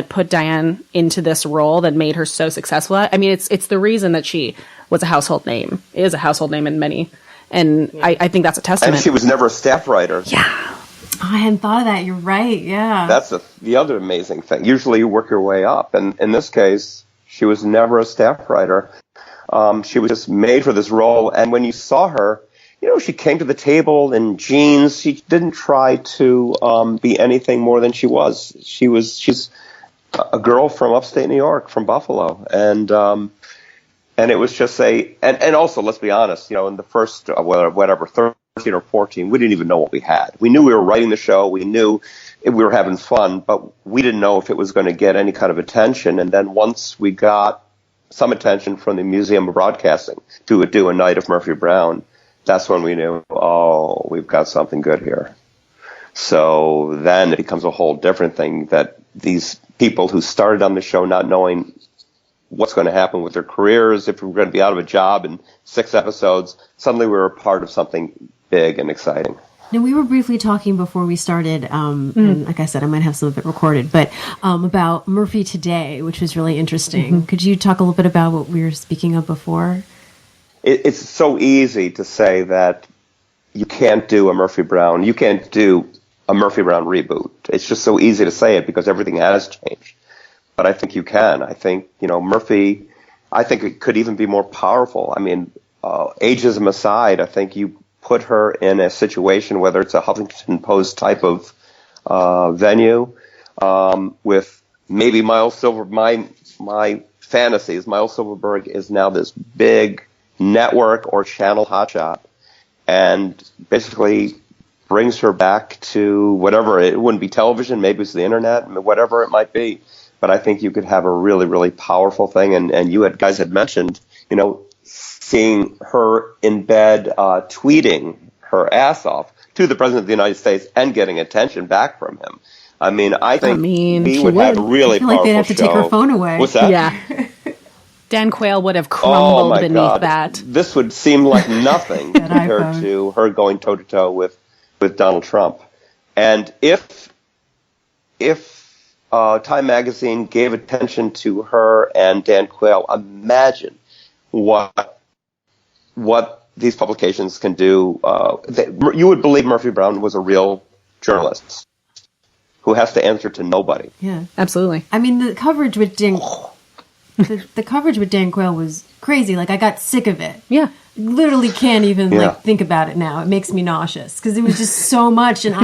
put Diane into this role that made her so successful. I mean, it's the reason that she was a household name, is a household name in many. And I think that's a testament. And she was never a staff writer. Yeah. Oh, I hadn't thought of that. You're right. Yeah. That's the other amazing thing. Usually you work your way up. And in this case, she was never a staff writer. She was just made for this role. And when you saw her, she came to the table in jeans. She didn't try to be anything more than she was. She's a girl from upstate New York, from Buffalo. And it was just and also, let's be honest, in the first, 13 or 14, we didn't even know what we had. We knew we were writing the show. We knew we were having fun, but we didn't know if it was going to get any kind of attention. And then once we got some attention from the Museum of Broadcasting to do a night of Murphy Brown, that's when we knew, we've got something good here. So then it becomes a whole different thing, that these people who started on the show not knowing what's going to happen with their careers, if we're going to be out of a job in 6 episodes, suddenly we were a part of something big and exciting. Now, we were briefly talking before we started, and like I said, I might have some of it recorded, but about Murphy Today, which was really interesting. Mm-hmm. Could you talk a little bit about what we were speaking of before? It's so easy to say that you can't do a Murphy Brown. You can't do a Murphy Brown reboot. It's just so easy to say it because everything has changed. But I think you can. I think, Murphy, I think it could even be more powerful. I mean, ageism aside, I think you put her in a situation, whether it's a Huffington Post type of venue, with maybe Miles Silver. My fantasy is Miles Silverberg is now this big network or channel hotshot, and basically brings her back to whatever. It wouldn't be television, maybe it's the internet, whatever it might be. But I think you could have a really, really powerful thing. And you guys had mentioned, seeing her in bed tweeting her ass off to the President of the United States and getting attention back from him. I mean, I think we would have a really powerful show. I feel like they'd have to take her phone away. What's that? Yeah. Dan Quayle would have crumbled beneath that. This would seem like nothing compared to her going toe-to-toe with Donald Trump. And if Time Magazine gave attention to her and Dan Quayle, imagine what these publications can do. You would believe Murphy Brown was a real journalist who has to answer to nobody. Yeah, absolutely. I mean, the coverage with the coverage with Dan Quayle was crazy. Like, I got sick of it. Yeah. Literally can't even think about it now. It makes me nauseous because it was just so much, and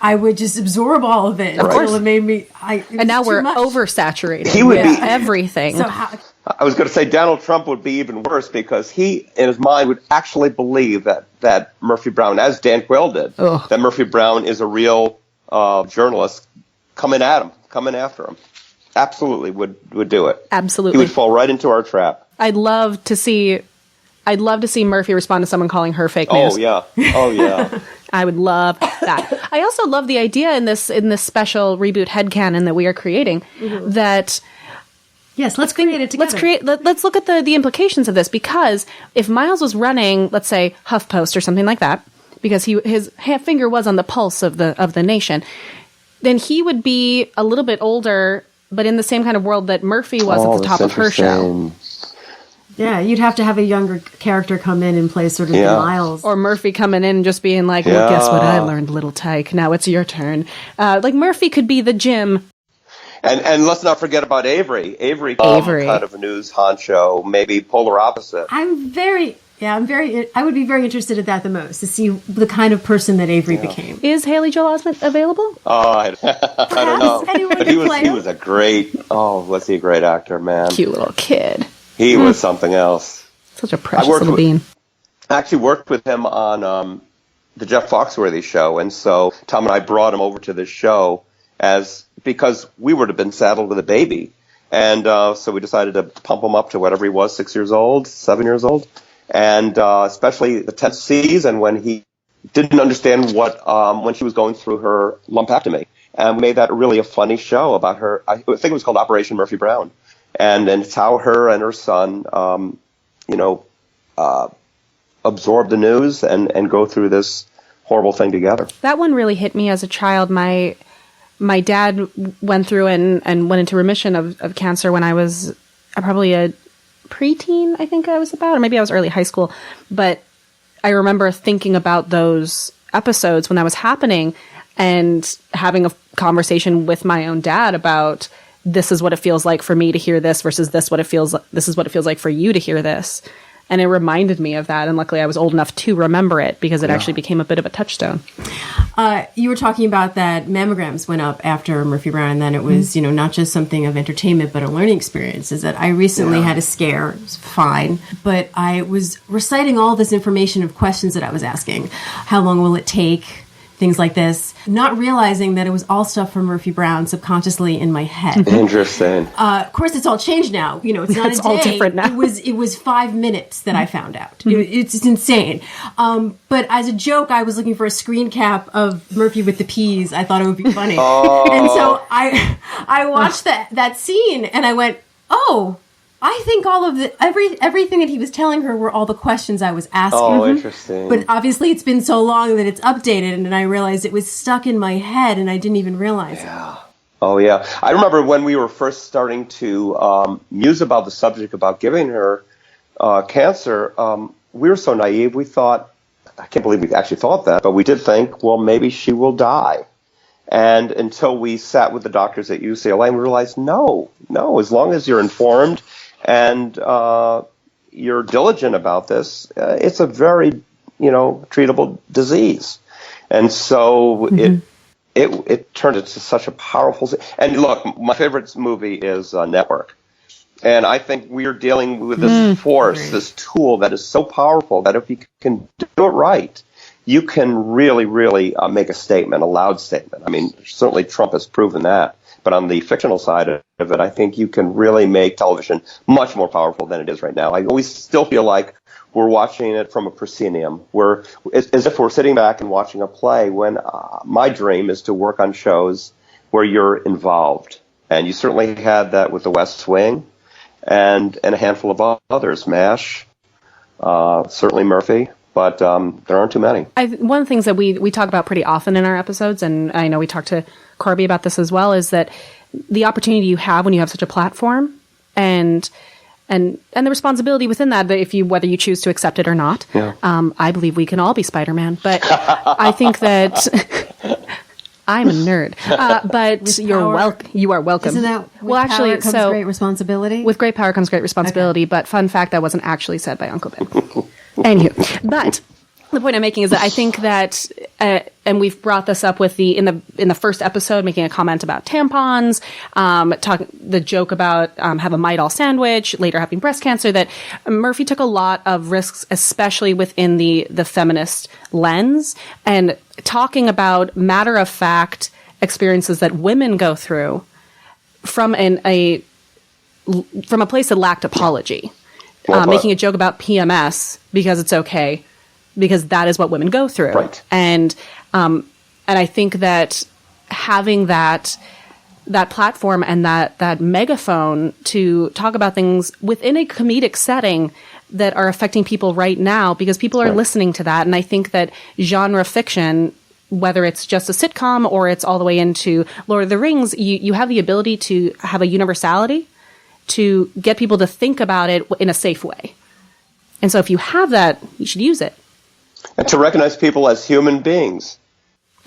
I would just absorb all of it until it made me. And now we're oversaturated. He would be everything. So I was going to say Donald Trump would be even worse because he, in his mind, would actually believe that Murphy Brown, as Dan Quayle did, that Murphy Brown is a real journalist coming after him. Absolutely would do it. Absolutely. He would fall right into our trap. I'd love to see Murphy respond to someone calling her fake news. Oh yeah. I would love that. I also love the idea in this special reboot headcanon that we are creating that. Yes, let's create it together. Let's look at the implications of this, because if Miles was running, let's say, HuffPost or something like that, because his finger was on the pulse of the nation, then he would be a little bit older, but in the same kind of world that Murphy was at the top of her show. Yeah, you'd have to have a younger character come in and play sort of the Miles. Or Murphy coming in and just being like, well, guess what I learned, little tyke. Now it's your turn. Like, Murphy could be the Jim. And let's not forget about Avery. Avery. Kind of a news honcho, maybe polar opposite. I'm very Yeah, I would be very interested in that the most, to see the kind of person that Avery became. Is Haley Joel Osment available? Oh, I don't know. Anyone But can he play him? was a great, was he a great actor, man. Cute little kid. He was something else. Such a precious little bean. I actually worked with him on the Jeff Foxworthy show, and so Tom and I brought him over to this show because we would have been saddled with a baby. And so we decided to pump him up to whatever he was, 6 years old, 7 years old. And especially the 10th season when he didn't understand when she was going through her lumpectomy. And we made that really a funny show about her. I think it was called Operation Murphy Brown. And it's how her and her son, absorb the news and go through this horrible thing together. That one really hit me as a child. My dad went through and went into remission of cancer when I was probably a preteen, I think I was about, or maybe I was early high school. But I remember thinking about those episodes when that was happening and having a conversation with my own dad about, this is what it feels like for me to hear this versus this is what it feels like for you to hear this. And it reminded me of that. And luckily I was old enough to remember it because it actually became a bit of a touchstone. You were talking about that mammograms went up after Murphy Brown, and then it was, not just something of entertainment, but a learning experience. Is that I recently had a scare. It was fine. But I was reciting all this information of questions that I was asking. How long will it take? Things like this, not realizing that it was all stuff from Murphy Brown subconsciously in my head. Interesting. Of course, it's all changed now. It's not It's a day. all different now. It was 5 minutes that I found out. It's insane. But as a joke, I was looking for a screen cap of Murphy with the peas. I thought it would be funny, and so I watched that scene and I went, oh. I think all of everything that he was telling her were all the questions I was asking. Oh, interesting. But obviously it's been so long that it's updated, and I realized it was stuck in my head, and I didn't even realize it. Oh, yeah. I remember when we were first starting to muse about the subject about giving her cancer, we were so naive. We thought, I can't believe we actually thought that, but we did think, well, maybe she will die. And until we sat with the doctors at UCLA and we realized, no, as long as you're informed and you're diligent about this, it's a very, treatable disease. And so it turned into such a powerful. And look, my favorite movie is Network. And I think we're dealing with this force, this tool that is so powerful that if you can do it right, you can really, really make a statement, a loud statement. I mean, certainly Trump has proven that. But on the fictional side of it, I think you can really make television much more powerful than it is right now. I always still feel like we're watching it from a proscenium, as if we're sitting back and watching a play, when my dream is to work on shows where you're involved. And you certainly had that with The West Wing and a handful of others, MASH, certainly Murphy. But there aren't too many. One of the things that we talk about pretty often in our episodes, and I know we talked to Corby about this as well, is that the opportunity you have when you have such a platform and the responsibility within that, whether you choose to accept it or not. Yeah. I believe we can all be Spider-Man, but I think that I'm a nerd. But you are welcome. Isn't that power comes great responsibility? With great power comes great responsibility. Okay. But fun fact, that wasn't actually said by Uncle Ben. Anywho, but the point I'm making is that I think that, and we've brought this up with in the first episode, making a comment about tampons, the joke about have a Midol sandwich, later having breast cancer, that Murphy took a lot of risks, especially within the feminist lens, and talking about matter of fact experiences that women go through from a place that lacked apology. Making a joke about PMS because it's okay, because that is what women go through. Right. And I think that having that platform and that megaphone to talk about things within a comedic setting that are affecting people right now, because people are listening to that. And I think that genre fiction, whether it's just a sitcom or it's all the way into Lord of the Rings, you have the ability to have a universality to get people to think about it in a safe way. And so if you have that, you should use it. And to recognize people as human beings.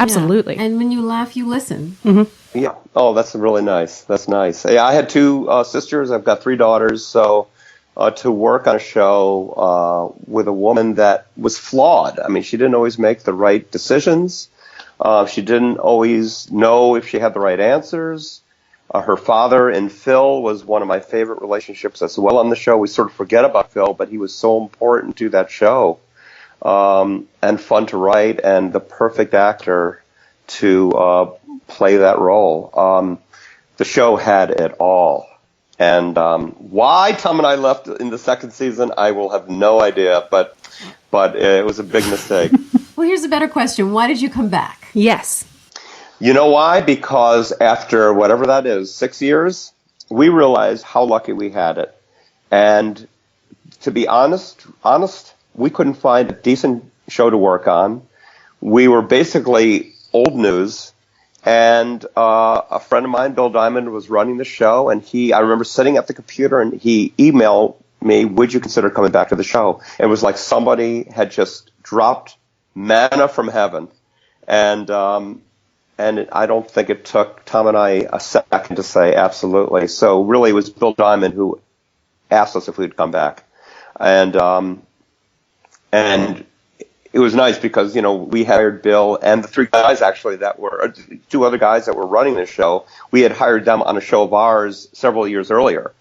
Absolutely. Yeah. And when you laugh, you listen. Mm-hmm. Yeah. Oh, that's really nice. That's nice. Yeah, I had two sisters. I've got 3 daughters. So to work on a show with a woman that was flawed. I mean, she didn't always make the right decisions. She didn't always know if she had the right answers. Her father and Phil was one of my favorite relationships as well on the show. We sort of forget about Phil, but he was so important to that show, and fun to write, and the perfect actor to play that role. The show had it all. And why Tom and I left in the second season, I will have no idea, but it was a big mistake. Well, here's a better question. Why did you come back? Yes. You know why? Because after whatever that is, 6 years, we realized how lucky we had it. And to be honest, we couldn't find a decent show to work on. We were basically old news. And a friend of mine, Bill Diamond, was running the show. And I remember sitting at the computer, and he emailed me, would you consider coming back to the show? It was like somebody had just dropped manna from heaven. And I don't think it took Tom and I a second to say absolutely. So really it was Bill Diamond who asked us if we'd come back. And it was nice because, we hired Bill and the three guys actually two other guys that were running the show. We had hired them on a show of ours several years earlier.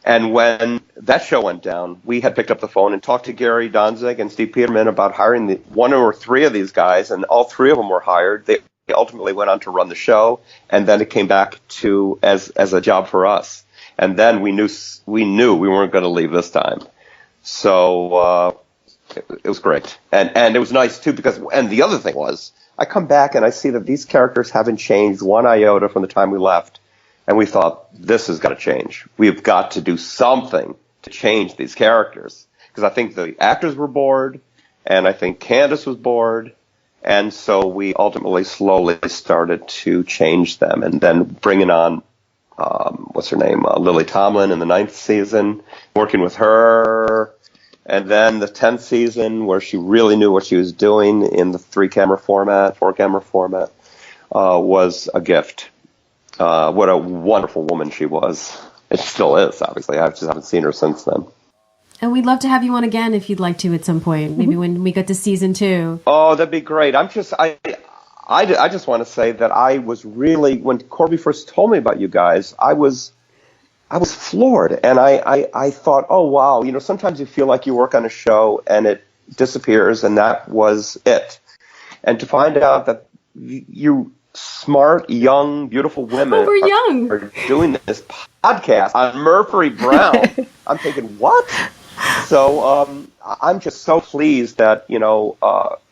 And when that show went down, we had picked up the phone and talked to Gary Donzig and Steve Peterman about hiring one or three of these guys, and all three of them were hired. They ultimately went on to run the show, and then it came back to as a job for us. And then we knew we weren't going to leave this time. So it was great. And it was nice, too, and the other thing was, I come back and I see that these characters haven't changed one iota from the time we left. And we thought, this has got to change. We've got to do something to change these characters. Because I think the actors were bored, and I think Candace was bored. And so we ultimately slowly started to change them. And then bringing on, what's her name, Lily Tomlin in the 9th season, working with her. And then the 10th season, where she really knew what she was doing in the 4-camera format, was a gift. What a wonderful woman she was. It still is, obviously. I just haven't seen her since then. And we'd love to have you on again if you'd like to at some point, maybe when we get to season 2. Oh, that'd be great. I just want to say that I was really, when Corby first told me about you guys, I was floored. And I thought, oh, wow, sometimes you feel like you work on a show and it disappears, and that was it. And to find out that you smart, young, beautiful women are doing this podcast on Murphy Brown. I'm thinking, what? So I'm just so pleased that,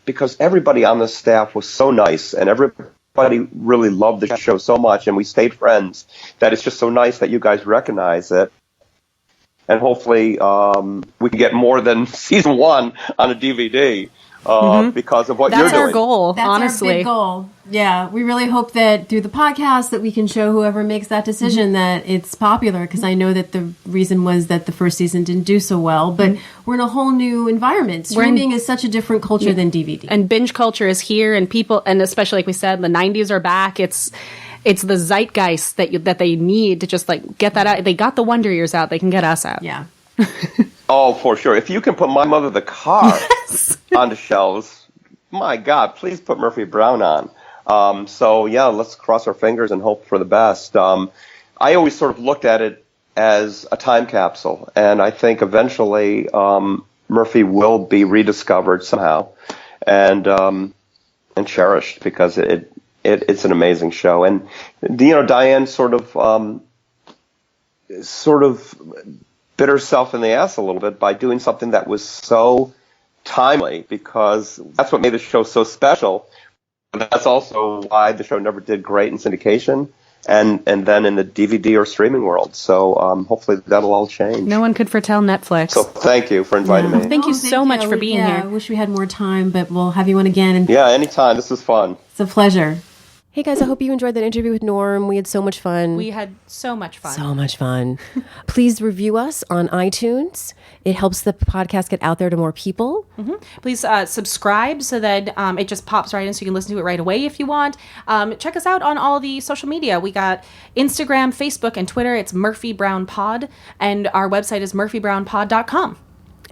because everybody on the staff was so nice, and everybody really loved the show so much, and we stayed friends, that it's just so nice that you guys recognize it. And hopefully we can get more than season 1 on a DVD. Because of what you're doing. That's our goal, That's honestly. our big goal. Yeah, we really hope that through the podcast that we can show whoever makes that decision that it's popular, because I know that the reason was that the first season didn't do so well, but we're in a whole new environment. Streaming is such a different culture than DVD. And binge culture is here, and people, and especially like we said, the 90s are back. It's the zeitgeist that they need to just get that out. They got the Wonder Years out. They can get us out. Yeah. Oh, for sure. If you can put My Mother the Car on the shelves, my God, please put Murphy Brown on. So, yeah, let's cross our fingers and hope for the best. I always sort of looked at it as a time capsule, and I think eventually Murphy will be rediscovered somehow and cherished, because it's an amazing show. And, Diane sort of bit herself in the ass a little bit by doing something that was so timely, because that's what made the show so special. But that's also why the show never did great in syndication and then in the DVD or streaming world. So hopefully that'll all change. No one could foretell Netflix. So thank you for inviting me. Thank you so much for being here. I wish we had more time, but we'll have you on again. And yeah, anytime. This was fun. It's a pleasure. Hey guys, I hope you enjoyed that interview with Norm. We had so much fun. We had so much fun. So much fun. Please review us on iTunes. It helps the podcast get out there to more people. Mm-hmm. Please subscribe so that it just pops right in so you can listen to it right away if you want. Check us out on all the social media. We got Instagram, Facebook, and Twitter. It's Murphy Brown Pod. And our website is murphybrownpod.com.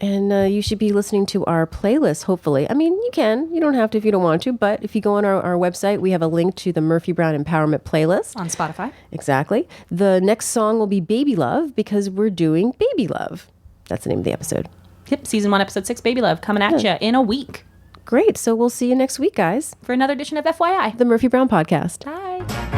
And you should be listening to our playlist, hopefully. I mean, you can. You don't have to if you don't want to. But if you go on our website, we have a link to the Murphy Brown Empowerment playlist. On Spotify. Exactly. The next song will be Baby Love because we're doing Baby Love. That's the name of the episode. Yep. Season 1, Episode 6, Baby Love, coming at you in a week. Great. So we'll see you next week, guys. For another edition of FYI. The Murphy Brown Podcast. Bye.